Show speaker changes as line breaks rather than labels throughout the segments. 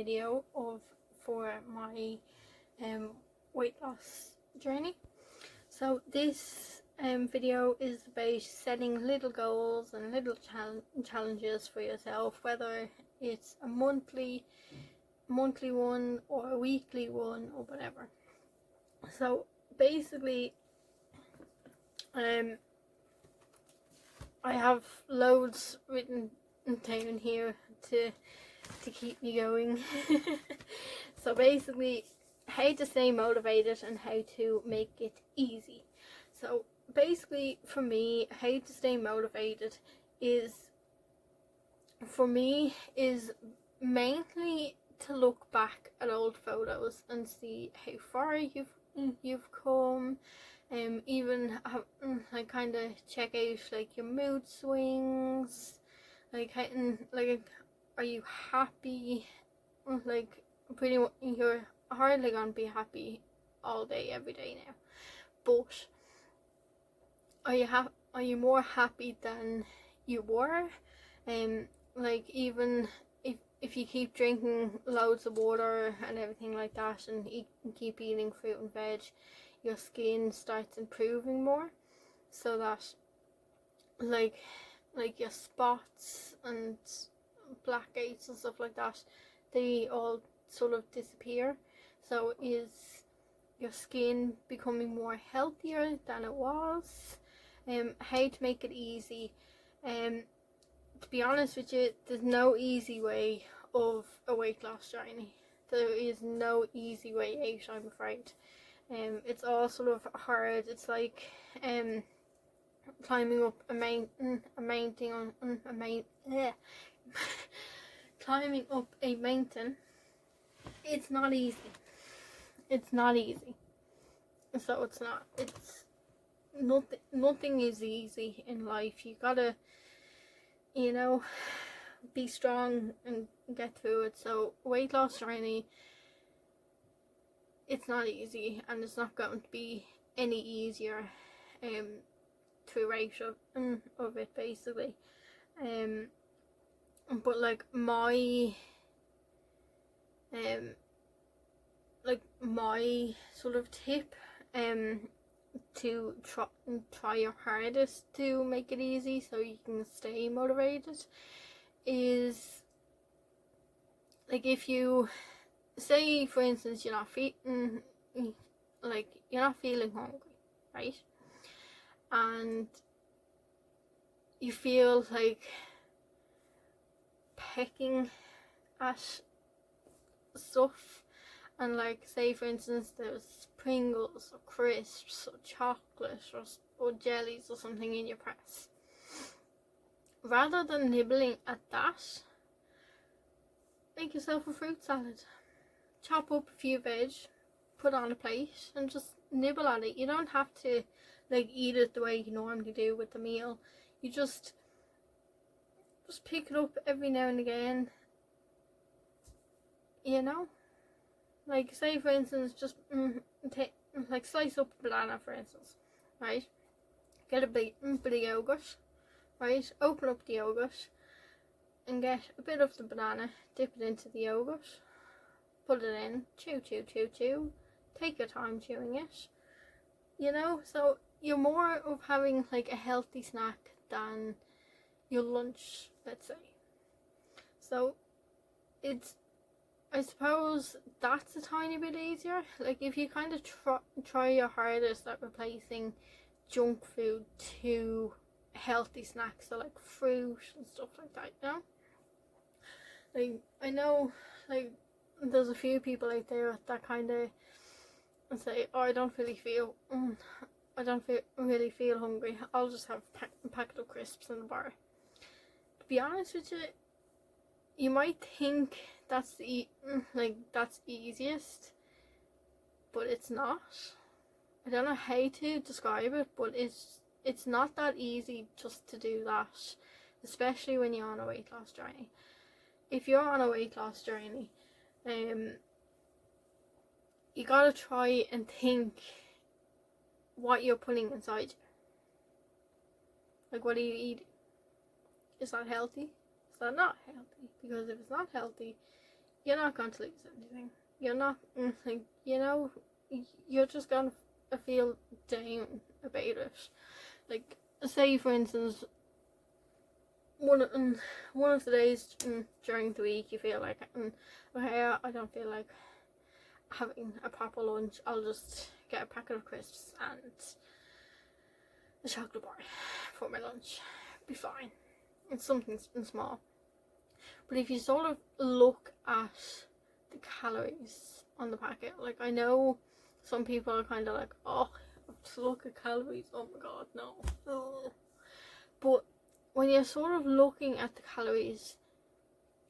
video for my weight loss journey. So this video is about setting little goals and little challenges for yourself, whether it's a monthly one or a weekly one or whatever. So basically I have loads written down here to keep me going. So basically, how to stay motivated and how to make it easy. So basically, for me, how to stay motivated is mainly to look back at old photos and see how far you've come. Even have, like, kind of check out like your mood swings, like are you happy? Like, pretty much you're hardly gonna be happy all day every day now, but are you more happy than you were? Like, even if you keep drinking loads of water and everything like that, and keep eating fruit and veg, your skin starts improving more, so that like your spots and blackouts and stuff like that, they all sort of disappear. So is your skin becoming more healthier than it was? How to make it easy. To be honest with you, there's no easy way of a weight loss journey. There is no easy way out, I'm afraid. It's all sort of hard. It's like climbing up a mountain, climbing up a mountain. It's not easy. So nothing is easy in life. You gotta, be strong and get through it. So weight loss journey, it's not easy, and it's not going to be any easier throughout of it, basically. But like my sort of tip to try your hardest to make it easy so you can stay motivated is, like, if you say, for instance, you're not feeling hungry, right, and you feel like pecking at stuff, and like, say for instance there's Pringles or crisps or chocolate or jellies or something in your press, rather than nibbling at that, make yourself a fruit salad. Chop up a few veg, put on a plate, and just nibble at it. You don't have to like eat it the way you normally do with the meal. You just pick it up every now and again, like, say for instance, just like slice up a banana, for instance, right? Get a bit of yogurt, right? Open up the yogurt and get a bit of the banana, dip it into the yogurt, put it in, chew, take your time chewing it, so you're more of having like a healthy snack than your lunch, let's say. So I suppose that's a tiny bit easier. Like, if you kind of try your hardest at replacing junk food to healthy snacks, so like fruit and stuff like that, like, I know, like, there's a few people out there that kind of say, oh, I don't really feel hungry, I'll just have a packet of crisps in the bar. To be honest with you, you might think that's easiest, but it's not. I don't know how to describe it, but it's not that easy just to do that, especially when you're on a weight loss journey. If you're on a weight loss journey, you gotta try and think what you're putting inside you. Like, what are you eating? Is that healthy? Is that not healthy? Because if it's not healthy, you're not going to lose anything. You're not, like, you know, you're just going to feel down about it. Like, say for instance, one of the days during the week you feel like, okay, I don't feel like having a proper lunch, I'll just get a packet of crisps and a chocolate bar for my lunch. Be fine. It's something small. But if you sort of look at the calories on the packet, like, I know some people are kind of like, oh, to look at calories, oh my god, no. Ugh. But when you're sort of looking at the calories,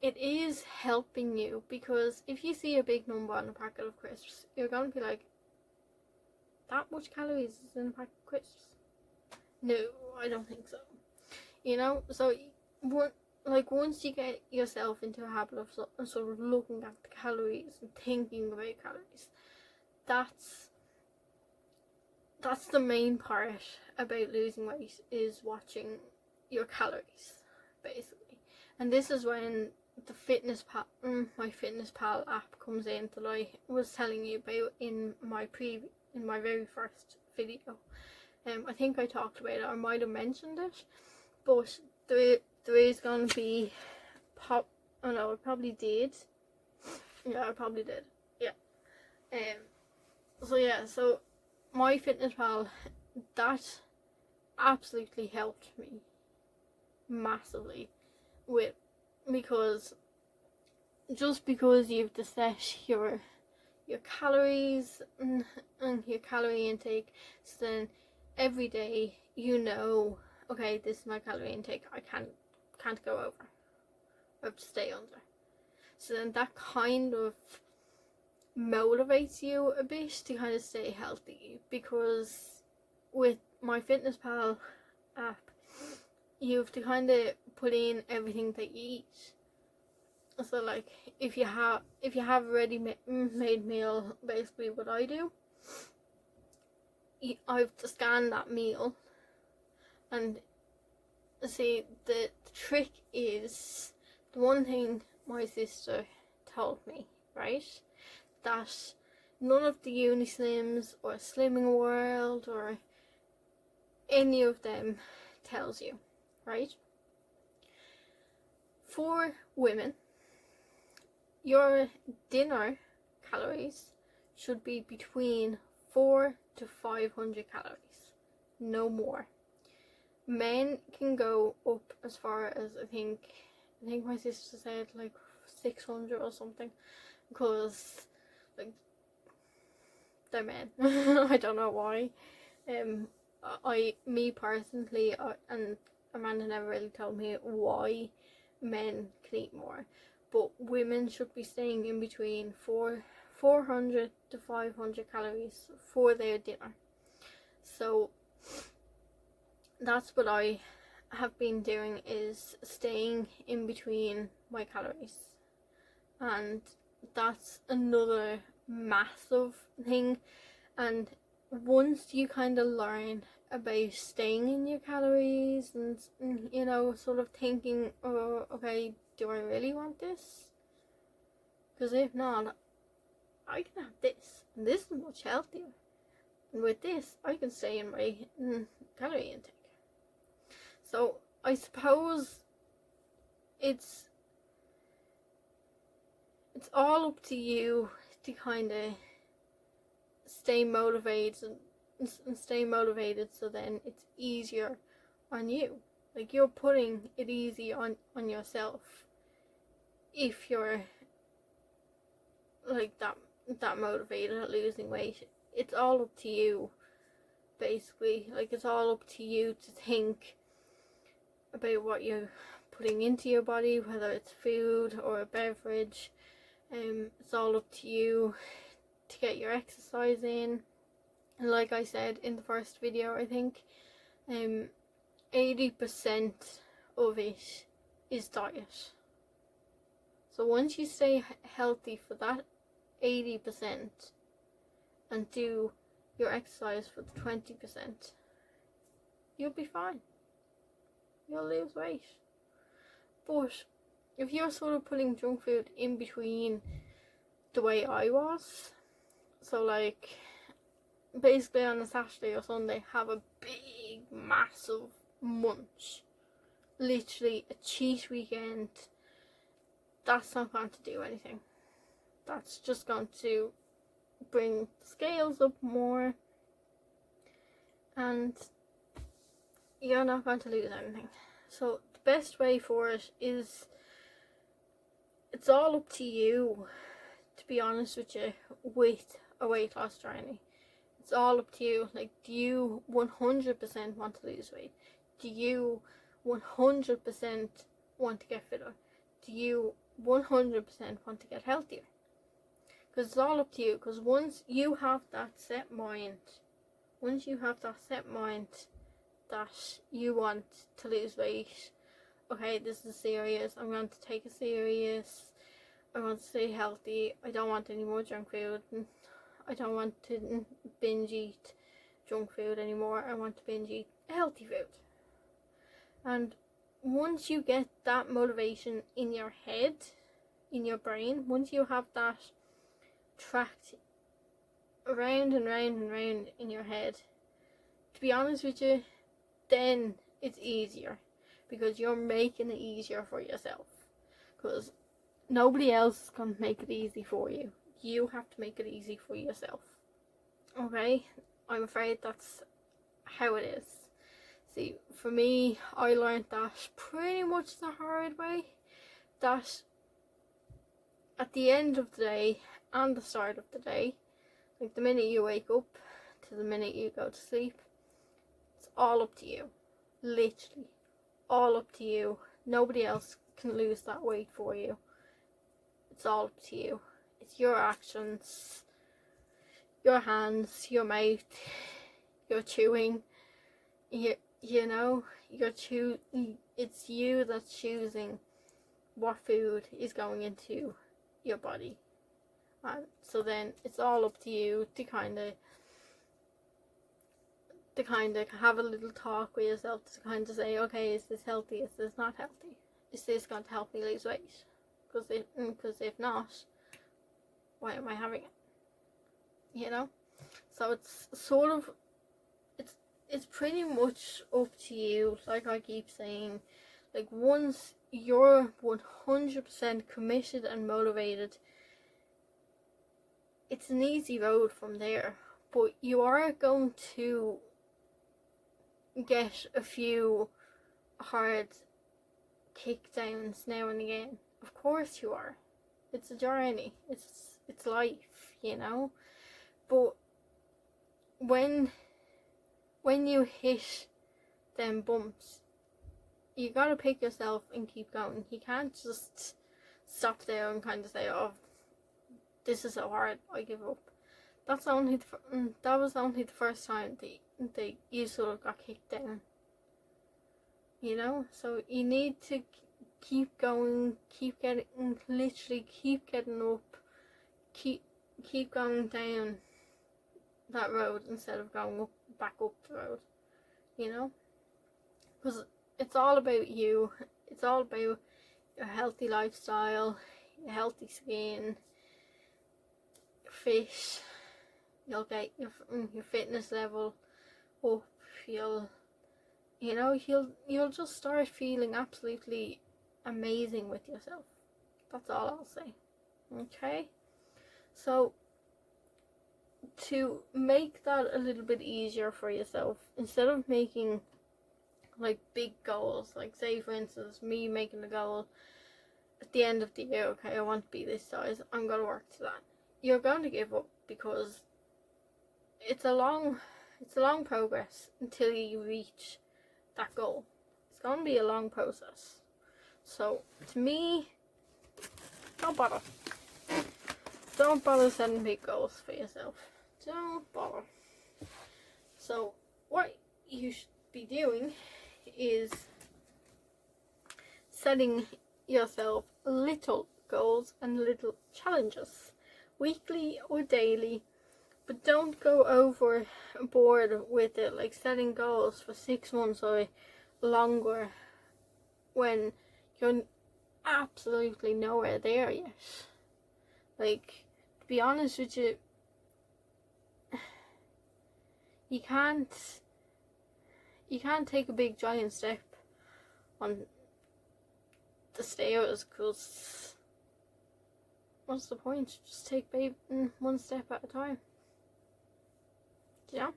it is helping you, because if you see a big number on a packet of crisps, you're going to be like, that much calories is in a packet of crisps? No, I don't think so. You know, so once you get yourself into a habit of sort of looking at the calories and thinking about calories, that's the main part about losing weight, is watching your calories, basically. And this is when the my Fitness Pal app comes in, that I was telling you about in my very first video. I think I talked about it, I might have mentioned it, but there is going to be oh no, I probably did. Yeah, I probably did. Yeah. So my Fitness Pal, that absolutely helped me massively because you've to set your calories and your calorie intake, so then every day you know, okay, this is my calorie intake, I can't go over, I have to stay under. So then that kind of motivates you a bit to kind of stay healthy, because with my Fitness Pal app, you have to kind of put in everything that you eat. So like, if you have a ready made meal, basically what I do, I have to scan that meal, and see, the trick is, the one thing my sister told me, right, that none of the Unislims or Slimming World or any of them tells you, right? For women, your dinner calories should be between 400 to 500 calories, no more. Men can go up as far as, I think my sister said like 600 or something, because like, they're men. I don't know why. Me personally, and Amanda never really told me why men can eat more, but women should be staying in between 400 to 500 calories for their dinner. So that's what I have been doing, is staying in between my calories, and that's another massive thing. And once you kind of learn about staying in your calories and, you know, sort of thinking, oh, okay, do I really want this? Because if not, I can have this, and this is much healthier, and with this I can stay in my calorie intake. So I suppose it's all up to you to kind of stay motivated and stay motivated, so then it's easier on you. Like, you're putting it easy on yourself if you're like that motivated at losing weight. It's all up to you, basically. Like, it's all up to you to think about what you're putting into your body, whether it's food or a beverage. It's all up to you to get your exercise in. And like I said in the first video, I think 80% of it is diet. So once you stay healthy for that 80% and do your exercise for the 20%, you'll be fine. You'll lose weight. But if you're sort of putting junk food in between the way I was, so like basically on a Saturday or Sunday have a big massive munch, literally a cheat weekend, that's not going to do anything. That's just going to bring the scales up more, and you're not going to lose anything. So the best way for it is, it's all up to you, to be honest with you, with a weight loss journey. It's all up to you. Like, do you 100% want to lose weight? Do you 100% want to get fitter? Do you 100% want to get healthier? Because it's all up to you. Because once you have that set mind that you want to lose weight, okay, this is serious, I'm going to take it serious, I want to stay healthy, I don't want any more junk food, I don't want to binge eat junk food anymore, I want to binge eat healthy food. And once you get that motivation in your head, in your brain, once you have that tracked around and round and round in your head, to be honest with you, then it's easier, because you're making it easier for yourself, because nobody else can make it easy for you. You have to make it easy for yourself. Okay, I'm afraid that's how it is. See, for me, I learned that pretty much the hard way, that at the end of the day and the start of the day, like the minute you wake up to the minute you go to sleep, it's all up to you. Literally all up to you. Nobody else can lose that weight for you. It's all up to you. It's your actions, your hands, your mouth, your chewing, you know, it's you that's choosing what food is going into your body. And so then it's all up to you to kind of have a little talk with yourself, to kind of say, okay, is this healthy, is this not healthy, is this going to help me lose weight? Because if not, why am I having it? You know? So it's sort of, it's pretty much up to you. Like I keep saying, like once you're 100% committed and motivated, it's an easy road from there. But you are going to get a few hard kickdowns now and again. Of course you are. It's a journey. It's life, you know. But when you hit them bumps, you gotta pick yourself and keep going. You can't just stop there and kind of say, oh, this is so hard, I give up. That was only the first time that you sort of got kicked down, you know. So you need to keep going, keep getting up, keep going down that road instead of going back up the road, you know. Because it's all about you. It's all about your healthy lifestyle, your healthy skin, fit. You'll get your fitness level up. You'll just start feeling absolutely amazing with yourself. That's all I'll say. Okay? So to make that a little bit easier for yourself, instead of making like big goals, like say for instance me making a goal at the end of the year, okay, I want to be this size, I'm going to work to that. You're going to give up, because it's a long progress until you reach that goal. It's going to be a long process. So to me, don't bother setting big goals for yourself. Don't bother. So what you should be doing is setting yourself little goals and little challenges, weekly or daily, but don't go overboard with it, like setting goals for 6 months or longer when absolutely nowhere there yet. Like, to be honest with you, you can't take a big giant step on the stairs, because what's the point? Just take one step at a time. Yeah.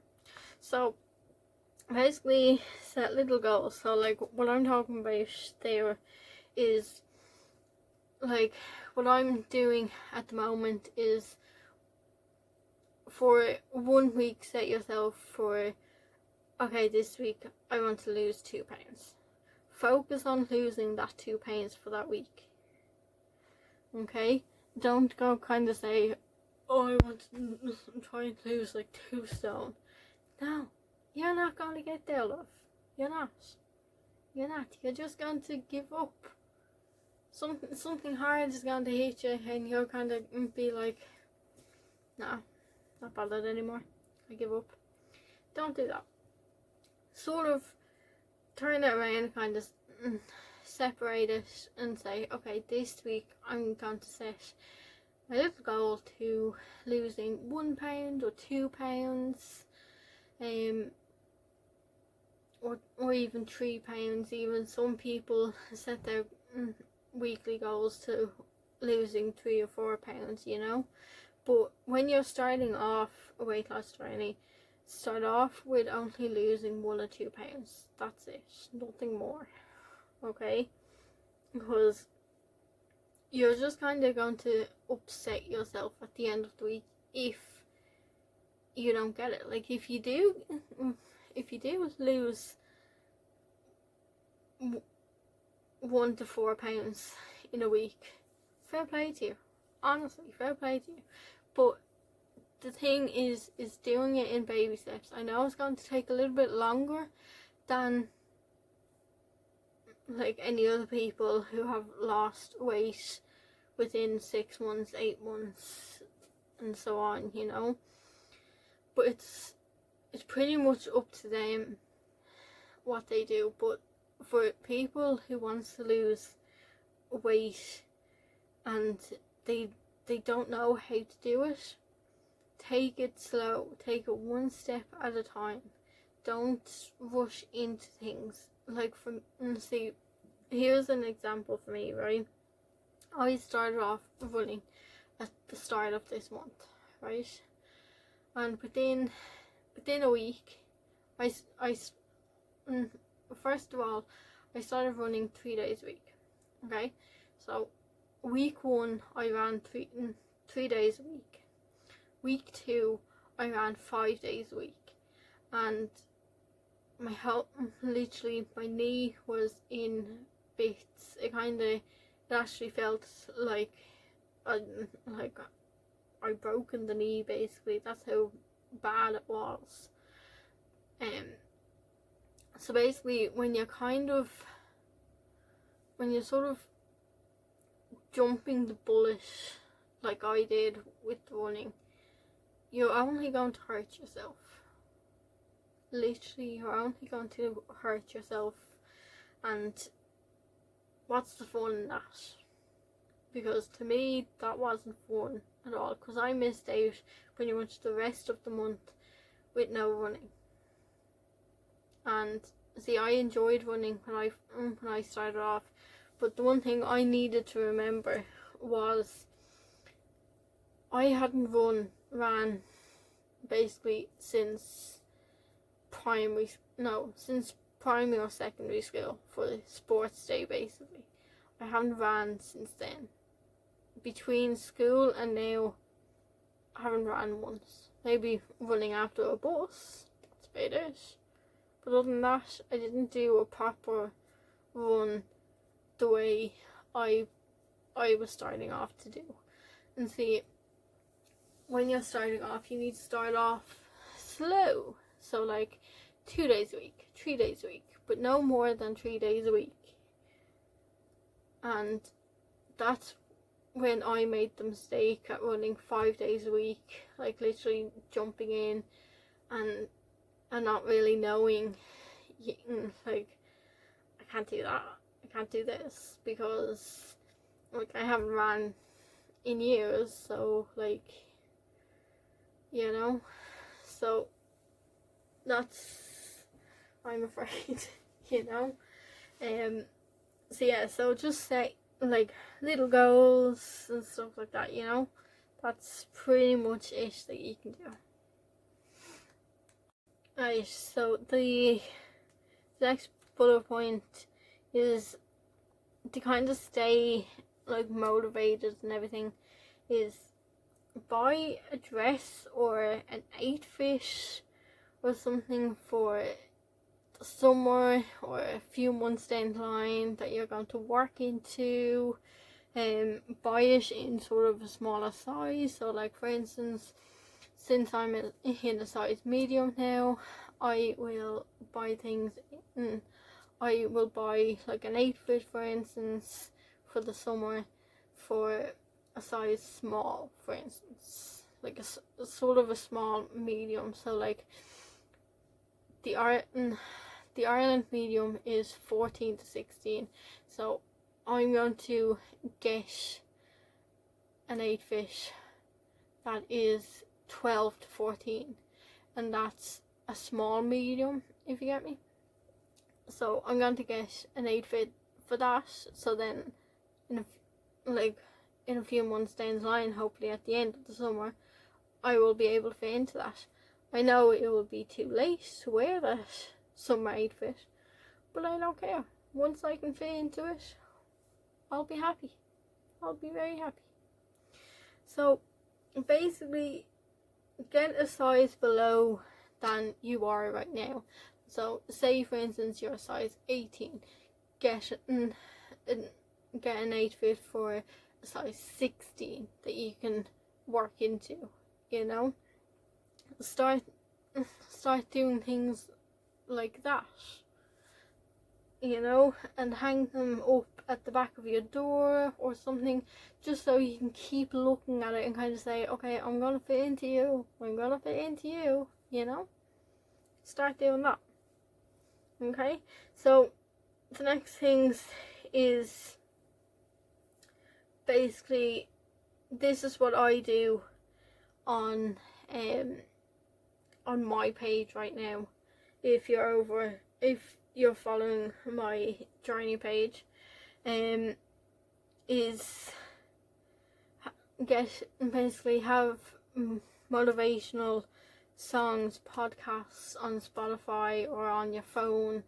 So basically set little goals. So like what I'm talking about there is, like, what I'm doing at the moment is, for 1 week set yourself for, okay, this week I want to lose 2 pounds. Focus on losing that 2 pounds for that week. Okay? Don't go kind of say, oh, I want to try and lose like 2 stone. No, you're not going to get there, love. You're not. You're just going to give up. Something hard is going to hit you, and you'll kind of be like, nah, not bothered anymore. I give up. Don't do that. Sort of turn it around, kind of separate it and say, okay, this week I'm going to set my little goal to losing 1 pound or 2 pounds, or even 3 pounds. Even some people set their weekly goals to losing 3 or 4 pounds, you know. But when you're starting off a weight loss journey, start off with only losing 1 or 2 pounds. That's it, nothing more. Okay? Because you're just kind of going to upset yourself at the end of the week if you don't get it. Like, if you do lose 1 to 4 pounds in a week, fair play to you. Honestly, fair play to you. But the thing is doing it in baby steps. I know it's going to take a little bit longer than like any other people who have lost weight within 6 months, 8 months, and so on, you know. But it's pretty much up to them what they do. But for people who wants to lose weight and they don't know how to do it, take it slow. Take it one step at a time. Don't rush into things. Like, see, here's an example for me, right? I started off running at the start of this month, right? And within a week, first of all, I started running 3 days a week. Okay, so week 1 I ran three days a week. Week 2 I ran 5 days a week, and my health, literally my knee was in bits. It actually felt like I broken the knee, basically. That's how bad it was. So basically, when you're sort of jumping the bullet like I did with running, you're only going to hurt yourself. Literally, you're only going to hurt yourself, and what's the fun in that? Because to me, that wasn't fun at all, because I missed out pretty much the rest of the month with no running. And see, I enjoyed running when I started off, but the one thing I needed to remember was I hadn't ran basically since primary or secondary school for the sports day. Basically, I haven't ran since then. Between school and now, I haven't ran once. Maybe running after a bus, that's about it. But other than that, I didn't do a proper run the way I was starting off to do. And see, when you're starting off, you need to start off slow. So like 2 days a week, 3 days a week, but no more than 3 days a week. And that's when I made the mistake at running 5 days a week, like literally jumping in and not really knowing, like, I can't do that, I can't do this, because like I haven't ran in years, so like, you know, so that's, I'm afraid, you know. So yeah, so just set like little goals and stuff like that, you know. That's pretty much it that you can do. Right, so the next bullet point is to kind of stay like motivated and everything, is buy a dress or an outfit or something for the summer or a few months down the line that you're going to work into. Buy it in sort of a smaller size. So like, for instance, since I'm in a size medium now, I will buy things in, I will buy like an outfit, for instance, for the summer for a size small, for instance, like a sort of a small medium. So like the Ireland medium is 14 to 16, so I'm going to get an outfit that is 12 to 14, and that's a small medium, if you get me. So I'm going to get an outfit for that, so then in a few months down the line, hopefully at the end of the summer, I will be able to fit into that. I know it will be too late to wear that summer outfit, but I don't care. Once I can fit into it, I'll be happy. I'll be very happy. So basically, get a size below than you are right now. So say for instance you're a size 18, get an outfit for a size 16 that you can work into, you know. Start doing things like that, you know, and hang them up at the back of your door or something, just so you can keep looking at it and kind of say, okay, I'm gonna fit into you, I'm gonna fit into you, you know. Start doing that. Okay, so the next things is basically, this is what I do on my page right now. If you're following my journey page, is have motivational songs, podcasts on Spotify or on your phone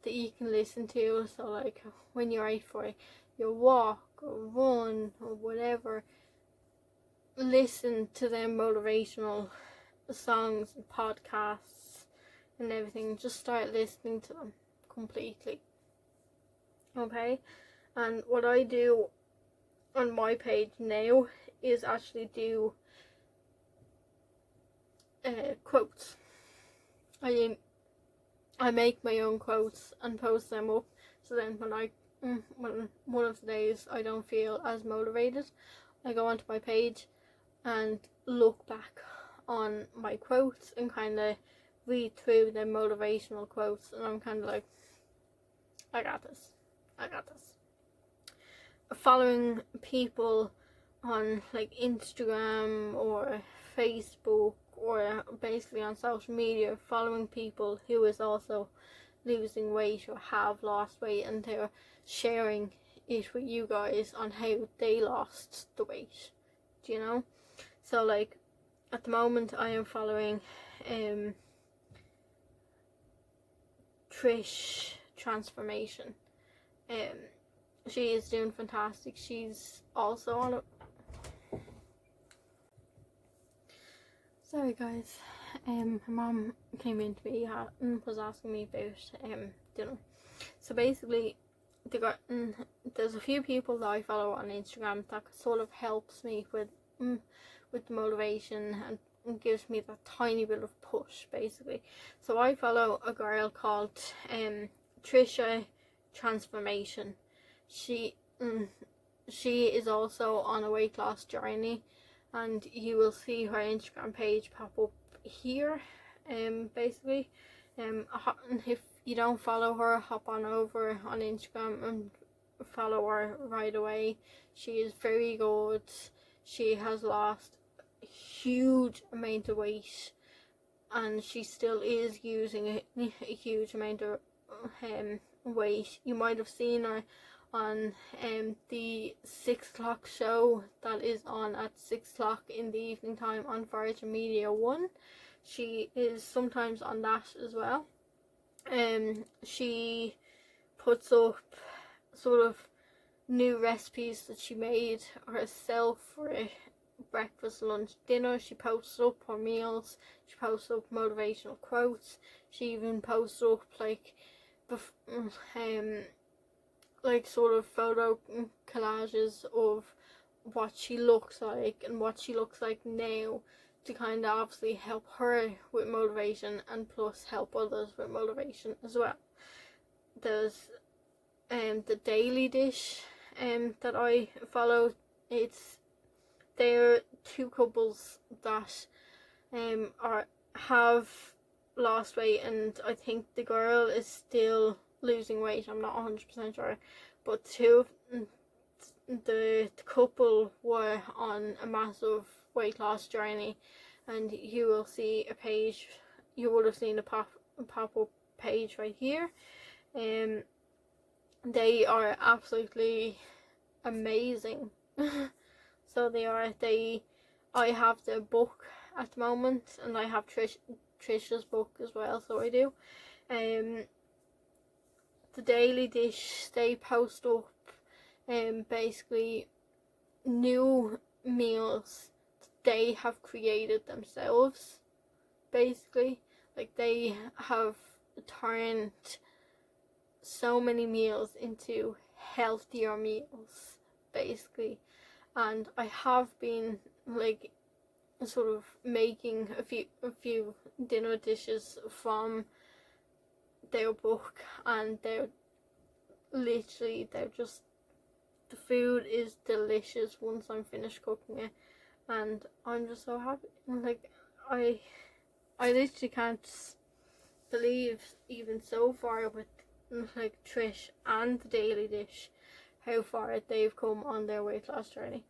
that you can listen to. So like when you're out for your walk or run or whatever, listen to them motivational songs and podcasts and everything. Just start listening to them completely. Okay, and what I do on my page now is actually do quotes. I make my own quotes and post them up, so then when one of the days I don't feel as motivated, I go onto my page and look back on my quotes and kind of read through the motivational quotes, and I'm kind of like, I got this. Following people on like Instagram or Facebook or basically on social media, following people who is also losing weight or have lost weight, and they're sharing it with you guys on how they lost the weight, do you know? So like at the moment I am following Trish Transformation. She is doing fantastic. She's also on a, sorry guys, my mom came into me and was asking me about dinner. So basically there's a few people that I follow on Instagram that sort of helps me with the motivation and gives me that tiny bit of push, basically. So I follow a girl called Trisha Transformation. She is also on a weight loss journey, and you will see her Instagram page pop up here. Basically, if you don't follow her, hop on over on Instagram and follow her right away. She is very good. She has lost a huge amount of weight, and she still is using a huge amount of weight. You might have seen her on the 6 o'clock show that is on at 6 o'clock in the evening time on Virgin Media 1. She is sometimes on that as well. She puts up sort of new recipes that she made herself for breakfast, lunch, dinner. She posts up her meals. She posts up motivational quotes. She even posts up like sort of photo collages of what she looks like and what she looks like now, to kind of obviously help her with motivation and plus help others with motivation as well. There's the Daily Dish that I follow. They're two couples that have lost weight, and I think the girl is still losing weight. I'm not 100% sure, but the couple were on a massive weight loss journey, and you will see a page. You would have seen a pop-up page right here. They are absolutely amazing. So they are. I have the book at the moment, and I have Trisha's book as well. So I do. The Daily Dish, they post up basically new meals they have created themselves. Basically, like, they have turned so many meals into healthier meals, basically. And I have been like sort of making a few dinner dishes from their book, and they're just, the food is delicious once I'm finished cooking it, and I'm just so happy. Like, I literally can't believe, even so far with like Trish and the Daily Dish, how far they've come on their weight loss journey.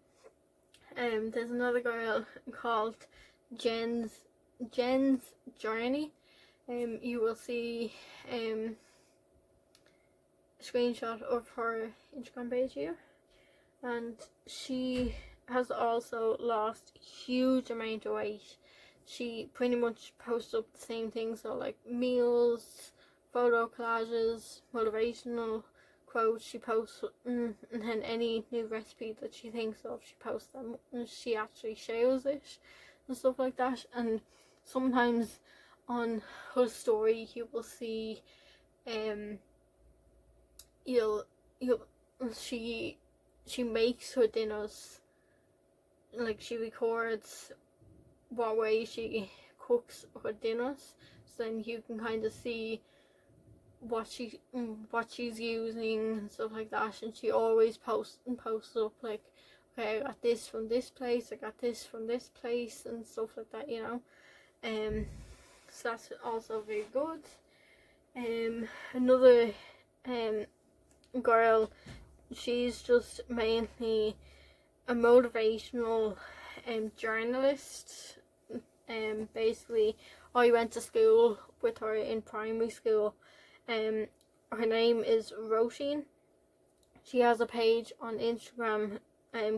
There's another girl called Jen's Journey. You will see a screenshot of her Instagram page here, and she has also lost huge amount of weight. She pretty much posts up the same things, so like meals, photo collages, motivational quotes. She posts, and then any new recipe that she thinks of, she posts them, and she actually shows it and stuff like that. And sometimes on her story you will see she makes her dinners, like she records what way she cooks her dinners, so then you can kind of see what she's using and stuff like that. And she always posts up like, okay, I got this from this place, I got this from this place, and stuff like that, you know. So that's also very good. Another girl, she's just mainly a motivational journalist. Basically, I went to school with her in primary school. Her name is Roisin. She has a page on Instagram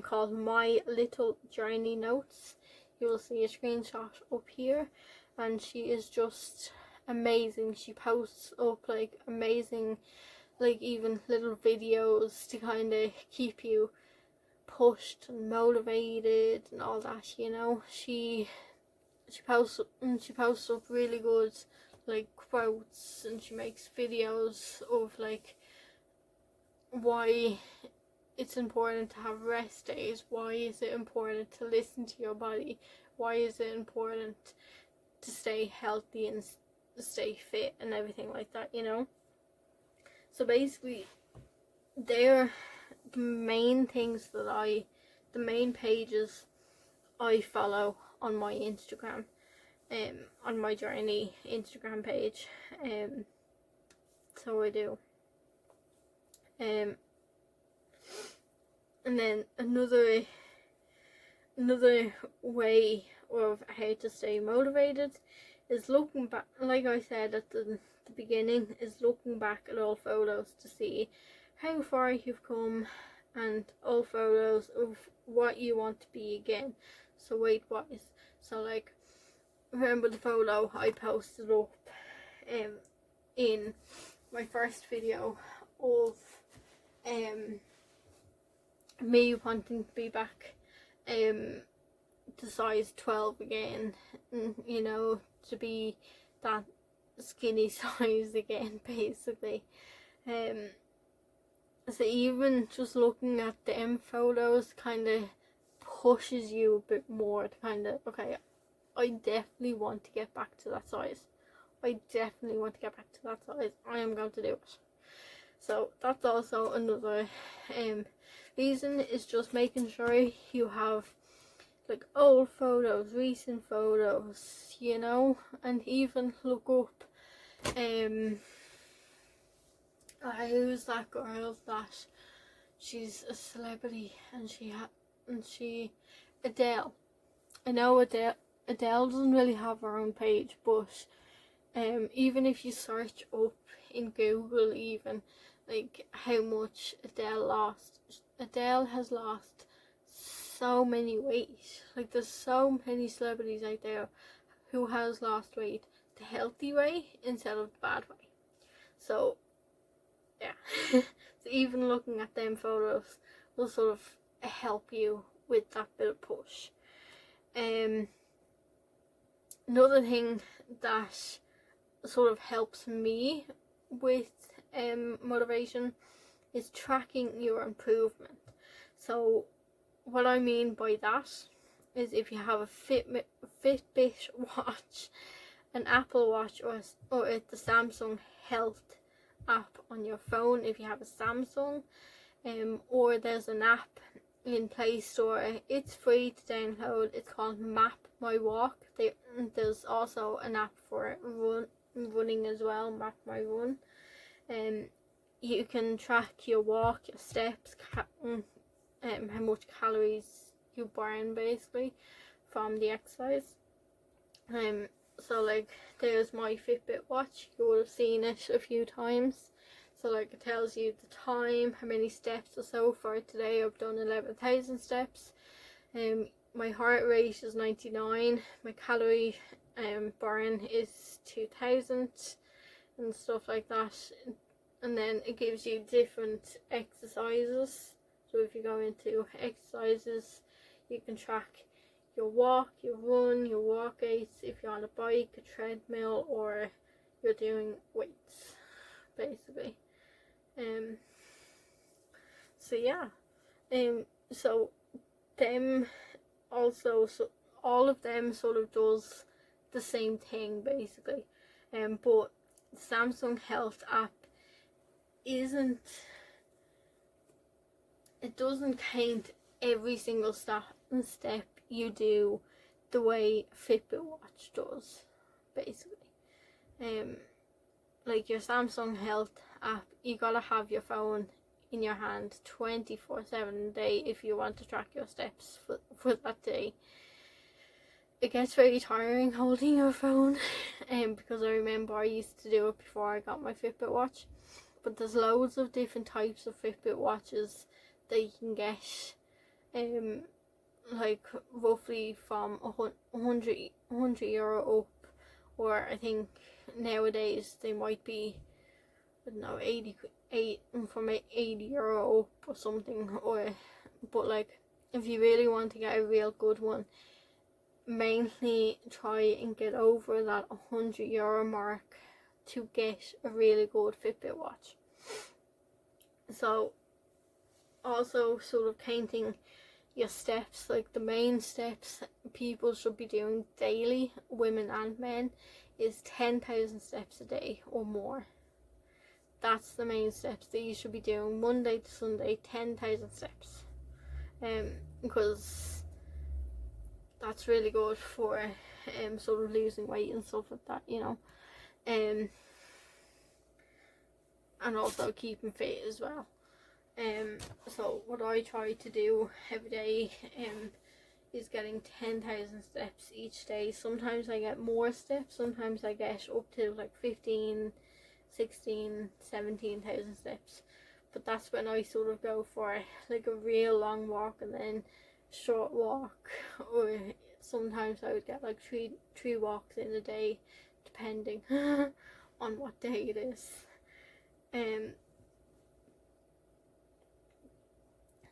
called My Little Journey Notes. You will see a screenshot up here, and she is just amazing. She posts up like amazing, like even little videos to kind of keep you pushed and motivated and all that, you know. She posts up really good like quotes, and she makes videos of like why it's important to have rest days, why is it important to listen to your body, why is it important to stay healthy and stay fit and everything like that, you know. So basically they're the main things that the main pages I follow on my Instagram, on my journey Instagram page. So I do. And then another way of how to stay motivated is looking back, like I said at the beginning, is looking back at all photos to see how far you've come, and all photos of what you want to be again, so weight wise. So like, remember the photo I posted up in my first video of me wanting to be back to size 12 again, you know, to be that skinny size again, basically. So even just looking at them photos kind of pushes you a bit more to kind of, okay, I definitely want to get back to that size. I definitely want to get back to that size. I am going to do it. So that's also another reason, is just making sure you have like old photos, recent photos, you know, and even look up who's that girl that she's a celebrity, and she Adele. I know Adele doesn't really have her own page, but even if you search up in Google, even like how much Adele lost, Adele has lost so many weight. Like there's so many celebrities out there who has lost weight the healthy way instead of the bad way. So yeah, so even looking at them photos will sort of help you with that bit of push. Another thing that sort of helps me with motivation is tracking your improvement. So what I mean by that is, if you have a Fitbit watch, an Apple Watch, or the Samsung Health app on your phone, if you have a Samsung, or there's an app in Play Store, it's free to download. It's called Map My Walk. There's also an app for running as well, Map My Run. You can track your walk, your steps, how much calories you burn basically from the exercise. So like, there's my Fitbit watch. You would have seen it a few times. So like, it tells you the time, how many steps or so. For today I've done 11,000 steps. My heart rate is 99. My calorie burn is 2,000 and stuff like that. And then it gives you different exercises. So if you go into exercises, you can track your walk, your run, your walk gaits, if you're on a bike, a treadmill, or you're doing weights, basically. So yeah, so them also, so all of them sort of does the same thing basically. But Samsung Health app doesn't count every single step you do the way Fitbit watch does, basically. Like your Samsung Health app, you gotta have your phone in your hand 24/7 a day if you want to track your steps for that day. It gets very tiring holding your phone, because I remember I used to do it before I got my Fitbit watch. But there's loads of different types of Fitbit watches that you can get, like roughly from €100 up, or I think nowadays they might be, I don't know, from €80 up or something. But like, if you really want to get a real good one, mainly try and get over that €100 mark to get a really good Fitbit watch. So also sort of counting your steps, like the main steps people should be doing daily, women and men, is 10,000 steps a day or more. That's the main steps that you should be doing Monday to Sunday, 10,000 steps. Because that's really good for sort of losing weight and stuff like that, you know. And also keeping fit as well. So what I try to do every day is getting 10,000 steps each day. Sometimes I get more steps, sometimes I get up to like 15, 16, 17,000 steps. But that's when I sort of go for like a real long walk and then short walk, or sometimes I would get like three walks in a day, depending on what day it is.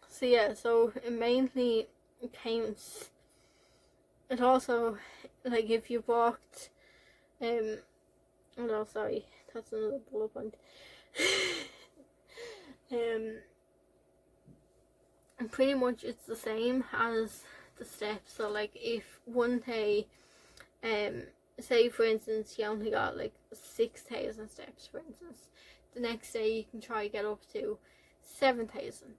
So yeah, so it mainly counts. It also, like, if you walked, oh no, sorry, that's another bullet point. And pretty much it's the same as the steps. So like, if one day, say for instance you only got like 6,000 steps, for instance, the next day you can try get up to 7,000,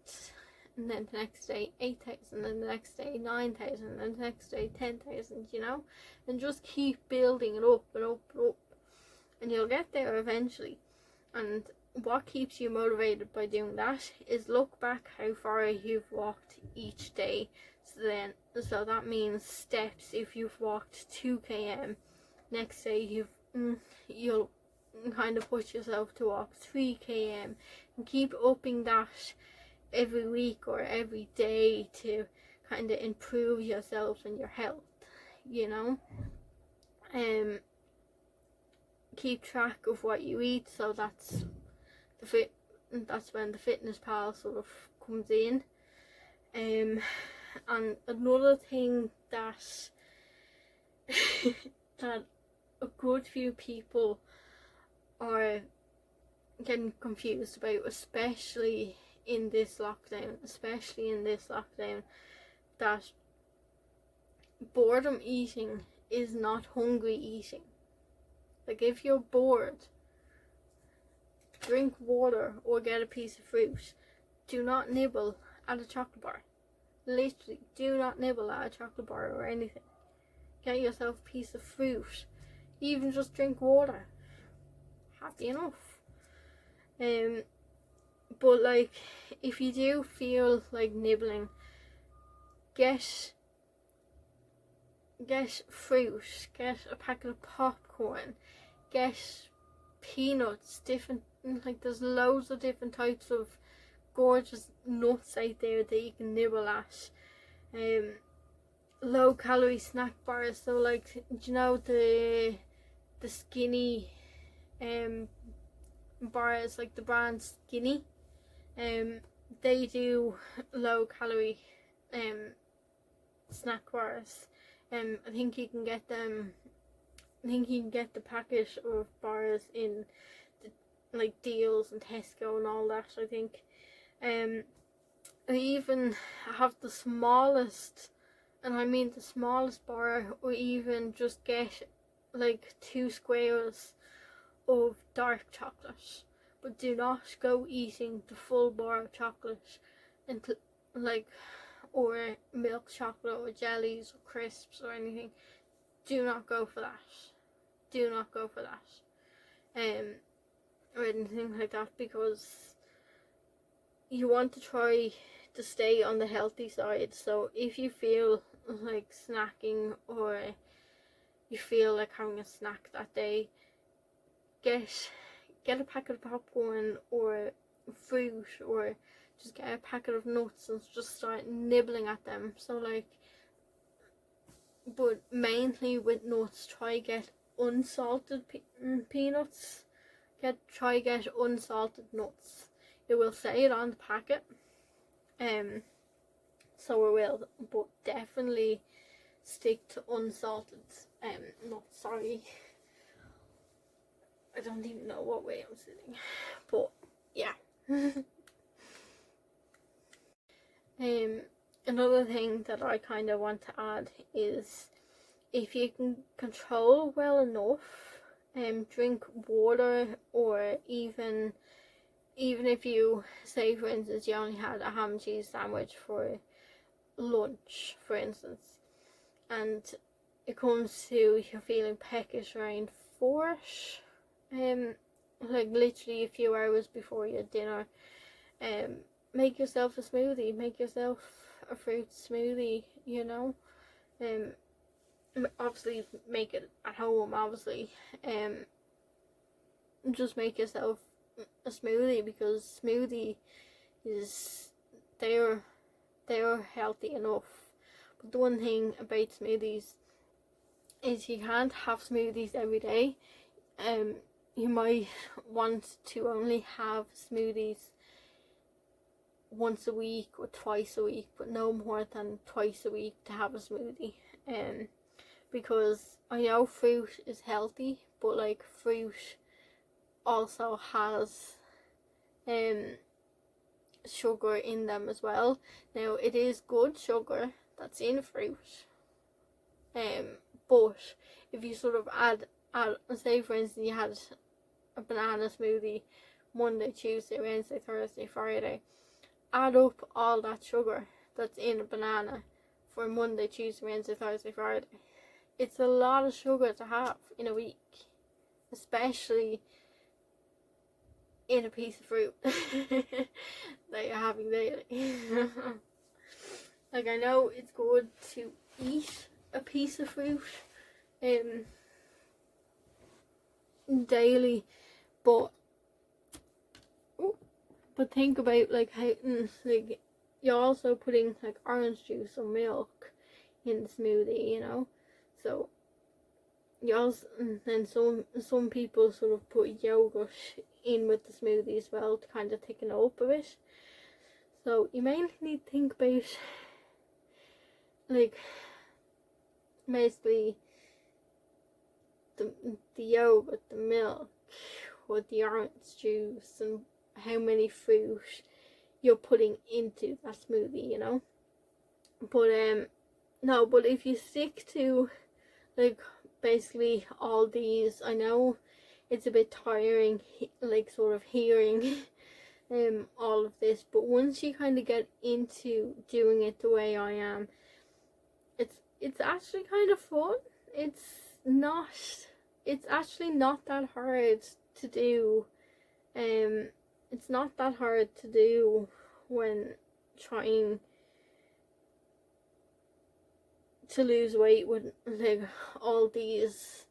and then the next day 8,000, and the next day 9,000, and the next day 10,000, you know, and just keep building it up and up and up, and you'll get there eventually. And what keeps you motivated by doing that is look back how far you've walked each day. So that means steps. If you've walked 2 km, next day you'll kind of push yourself to walk 3 km, and keep upping that every week or every day to kind of improve yourself and your health, you know. Keep track of what you eat, so that's when the fitness pal sort of comes in. And another thing that that a good few people are getting confused about, especially in this lockdown, that boredom eating is not hungry eating. Like, if you're bored, drink water or get a piece of fruit. Do not nibble at a chocolate bar. Literally, do not nibble at a chocolate bar or anything. Get yourself a piece of fruit. Even just drink water. Happy enough. But like, if you do feel like nibbling, get fruit, get a packet of popcorn, get peanuts, different, like, there's loads of different types of gorgeous nuts out there that you can nibble at. Low calorie snack bars, so like, do you know the skinny bars, like the brand Skinny, they do low calorie snack bars. I think you can get them, the packet of bars in like Deals and Tesco and all that, I think. I even have the smallest, and I mean the smallest bar, or even just get like 2 squares of dark chocolate, but do not go eating the full bar of chocolate until, like, or milk chocolate or jellies or crisps or anything. Do not go for that. Do not go for that. Or anything like that, because you want to try to stay on the healthy side. So if you feel like snacking, or you feel like having a snack that day, get a packet of popcorn or fruit, or just get a packet of nuts and just start nibbling at them. So like, but mainly with nuts, try get unsalted peanuts. Try get unsalted nuts. It will say it on the packet, so it will, but definitely stick to unsalted nuts. Sorry, I don't even know what way I'm sitting, but yeah. Another thing that I kind of want to add is, if you can control well enough, drink water, or even if you say, for instance, you only had a ham and cheese sandwich for lunch, for instance, and it comes to you're feeling peckish around 4, like literally a few hours before your dinner, make yourself a smoothie, make yourself a fruit smoothie, you know. Obviously make it at home, obviously. Just make yourself a smoothie, because smoothie is, they're healthy enough. But the one thing about smoothies is you can't have smoothies every day. You might want to only have smoothies once a week or twice a week, but no more than twice a week to have a smoothie. Because I know fruit is healthy, but like fruit also has sugar in them as well. Now it is good sugar that's in fruit, but if you sort of add, say for instance you had a banana smoothie Monday, Tuesday, Wednesday, Thursday, Friday, add up all that sugar that's in a banana for Monday, Tuesday, Wednesday, Thursday, Friday. It's a lot of sugar to have in a week, especially in a piece of fruit that you're having daily. Like, I know it's good to eat a piece of fruit daily, but think about like how, like, you're also putting like orange juice or milk in the smoothie, you know. So you also, and then some people sort of put yogurt in with the smoothie as well to kind of thicken it up a bit. So you mainly need to think about like basically the yogurt, the milk, or the orange juice, and how many fruit you're putting into that smoothie, you know. But no, but if you stick to like basically all these, I know it's a bit tiring, like sort of hearing all of this, but once you kind of get into doing it the way I am, it's actually kind of fun. It's actually not that hard to do. It's not that hard to do when trying to lose weight with like all these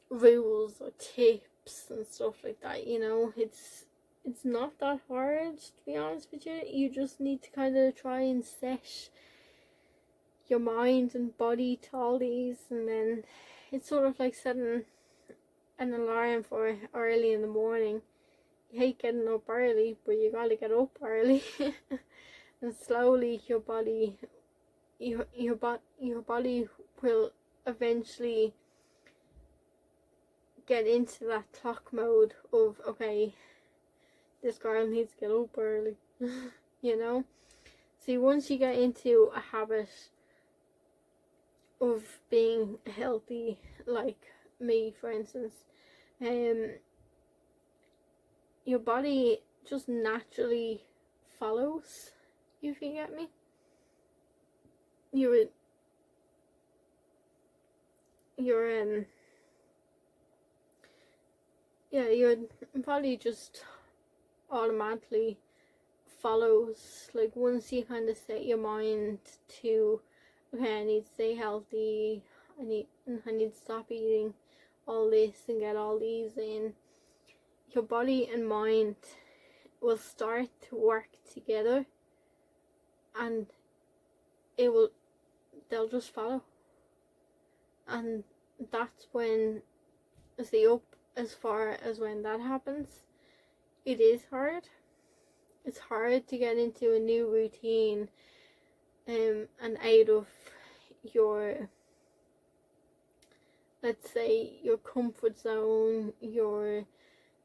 rules or tips and stuff like that, you know. It's not that hard, to be honest with you. You just need to kind of try and set your mind and body to all these, and then it's sort of like setting an alarm for early in the morning. You hate getting up early, but you gotta get up early. And slowly your body will eventually get into that clock mode of, okay, this girl needs to get up early. You know. See, once you get into a habit of being healthy, like me for instance, your body just naturally follows, if you get me. Your body just automatically follows. Like, once you kind of set your mind to, okay, I need to stay healthy, I need to stop eating all this and get all these in, your body and mind will start to work together, and they'll just follow. And that's when, as far as when that happens, it is hard. It's hard to get into a new routine, and out of your, let's say, your comfort zone, your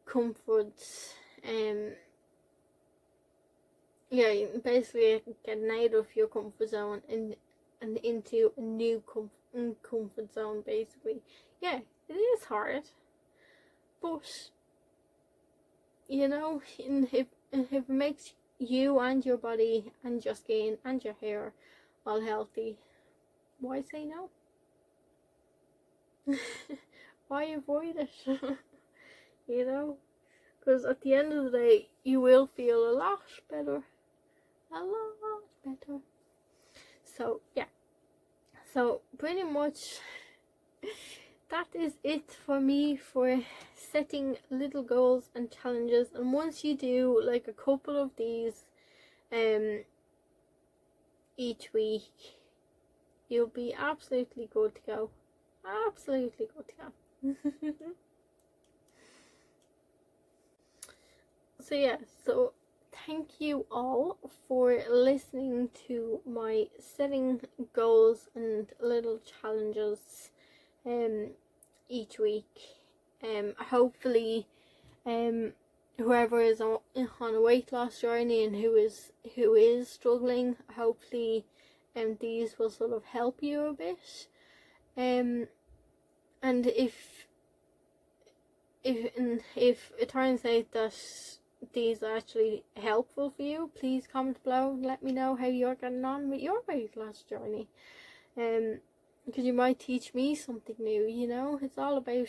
comfort, basically getting out of your comfort zone and into a new comfort zone, basically. Yeah, it is hard, but you know, if it makes you and your body and your skin and your hair all healthy, why say no? Why avoid it? You know, because at the end of the day, you will feel a lot better. a lot better. So yeah, so pretty much that is it for me for setting little goals and challenges. And once you do like a couple of these each week, you'll be absolutely good to go. Absolutely good to go. So yeah, so thank you all for listening to my setting goals and little challenges each week. Hopefully whoever is on a weight loss journey and who is struggling, hopefully these will sort of help you a bit. And if it turns out that these are actually helpful for you, please comment below and let me know how you're getting on with your weight loss journey. Because you might teach me something new, you know. It's all about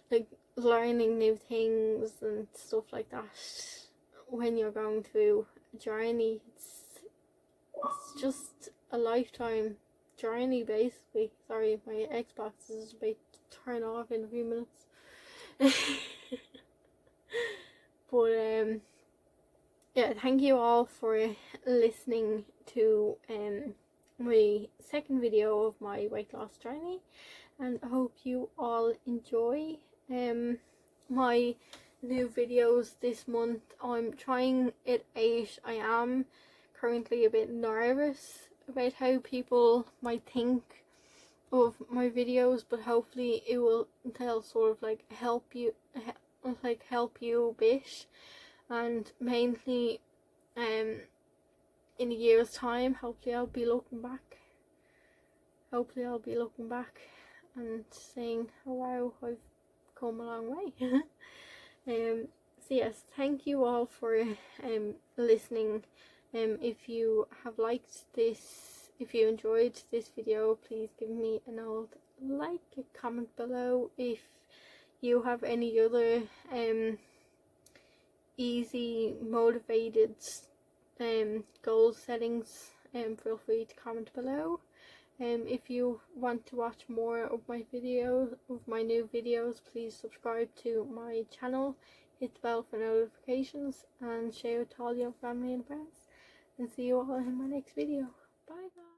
like learning new things and stuff like that when you're going through a journey. It's just a lifetime journey, basically. Sorry, my Xbox is about to turn off in a few minutes. But yeah, thank you all for listening to my second video of my weight loss journey, and I hope you all enjoy my new videos this month. I'm trying it out. I am currently a bit nervous about how people might think of my videos, but hopefully they'll sort of like help you a bit. And mainly in a year's time, hopefully I'll be looking back and saying, oh wow, I've come a long way. So yes, thank you all for listening. If you have liked this, if you enjoyed this video, please give me an old like, a comment below. If you have any other easy motivated goal settings, feel free to comment below. If you want to watch more of my new videos, please subscribe to my channel, hit the bell for notifications, and share it to all your family and friends. And see you all in my next video. Bye guys.